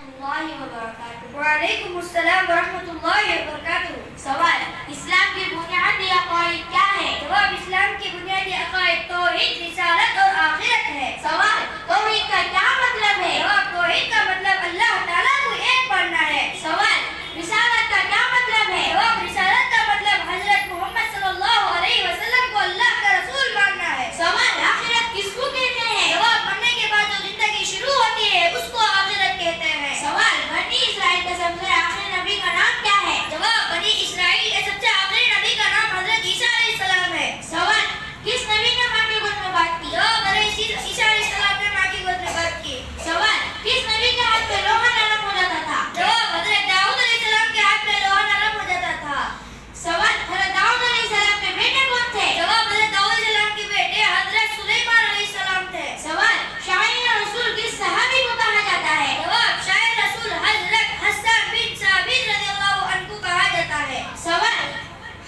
اللہ وبرکاتہ۔ وعلیکم السلام ورحمۃ اللہ وبرکاتہ۔ سوال، اسلام کے بنیادی عقائد کیا ہے؟ جواب، اسلام کے بنیادی عقائد توحید، رسالت اور آخرت ہے۔ سوال، توحید کا کیا مطلب ہے؟ جواب، توحید کا مطلب اللہ تعالیٰ کو ایک ماننا ہے۔ سوال، رسالت کا کیا مطلب ہے؟ جواب، رسالت کا مطلب حضرت محمد صلی اللہ علیہ وسلم کو اللہ کا رسول ماننا ہے۔ سوال، آخرت کس کو کہتے ہیں؟ جواب، مرنے کے بعد جو زندگی شروع ہوتی ہے اس کو آخرت کہتے ہیں۔ سوال، بنی اسرائیل کا سب سے آخری نبی کا نام کیا ہے؟ جواب، بنی اسرائیل کے سب سے آخری نبی کا نام حضرت عیسیٰ علیہ السلام ہے۔ سوال، کس نبی نے ماں کی گود میں بات کی؟ جواب، حضرت عیسیٰ علیہ السلام نے ماں کی گود میں بات کی۔ سوال، کس نبی کے ہاتھ میں لوہا نرم ہو جاتا تھا؟ جواب، حضرت داؤد علیہ السلام کے ہاتھ میں لوہا نرم ہو جاتا تھا۔ سوال، حضرت داؤد علیہ السلام کے بیٹے کون تھے؟ جواب، حضرت داؤد علیہ السلام کے بیٹے حضرت سلیمان علیہ السلام تھے۔ سوال، شاعر رسول کس صحابی کو کہا جاتا ہے؟ جواب، شاعر رسول حضرت حسان بن ثابت رضی اللہ عنہ کو کہا جاتا ہے۔ سوال،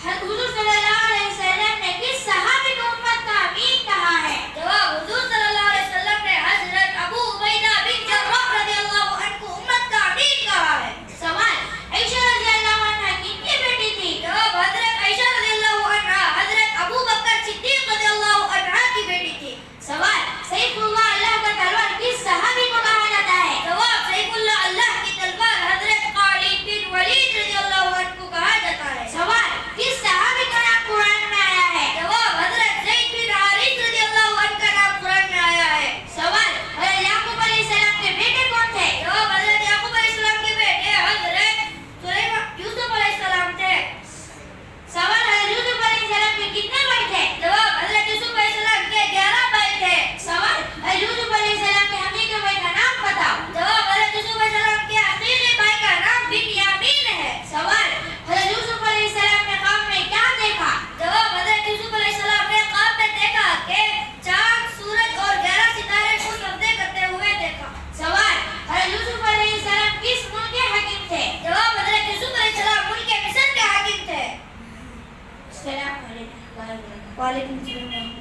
حضور صلی اللہ علیہ وسلم نے کس صحابی کو امت کا امین کہا ہے؟ جواب، حضور صلی اللہ علیہ وسلم نے حضرت ابو عبیدہ بن جراح رضی اللہ عنہ کو امت کا امین کہا ہے۔ سوال، عائشہ رضی اللہ عنہا کن کی بیٹی تھی؟ جواب، حضرت عائشہ رضی اللہ عنہا حضرت ابو بکر صدیق رضی اللہ عنہ کی بیٹی تھی۔ سوال، سیف اللہ اللہ کا تلوار کس صحابی کو کہا جاتا ہے؟ جواب، سیف اللہ اللہ کی تلوار حضرت خالد بن ولید رضی اللہ عنہ کو کہا جاتا ہے۔ سوال، کس صحابی کا نام قرآن میں آیا ہے؟ جواب، حضرت زید بن حارث رضی اللہ عنہ کا نام قرآن میں آیا ہے۔ سوال، حضرت یعقوب علیہ السلام کے بیٹے کون تھے؟ جواب، حضرت یعقوب علیہ السلام کے بیٹے حضرت یوسف علیہ السلام تھے۔ سوال، حضرت یوسف علیہ السلام کے کتنے بھائی تھے؟ جواب، حضرت یوسف علیہ السلام کے 11 بھائی تھے۔ سوال، حضرت یوسف علیہ السلام کے حقیقی بھائی کا نام بتاؤ۔ جواب، حضرت یوسف علیہ السلام کے حقیقی بھائی کا نام بنیامین ہے۔ سوال، حضرت یوسف علیہ السلام نے خواب میں کیا دیکھا؟ جواب، حضرت یوسف علیہ السلام نے خواب میں دیکھا کہ چاند، سورج اور 11 ستارے کو سجدے کرتے ہوئے دیکھا۔ سوال، حضرت یوسف علیہ السلام کس ملک کے حاکم تھے؟ جواب، حضرت یوسف علیہ السلام ملک مصر کے حاکم تھے۔ السلام علیکم۔ وعلیکم السلام۔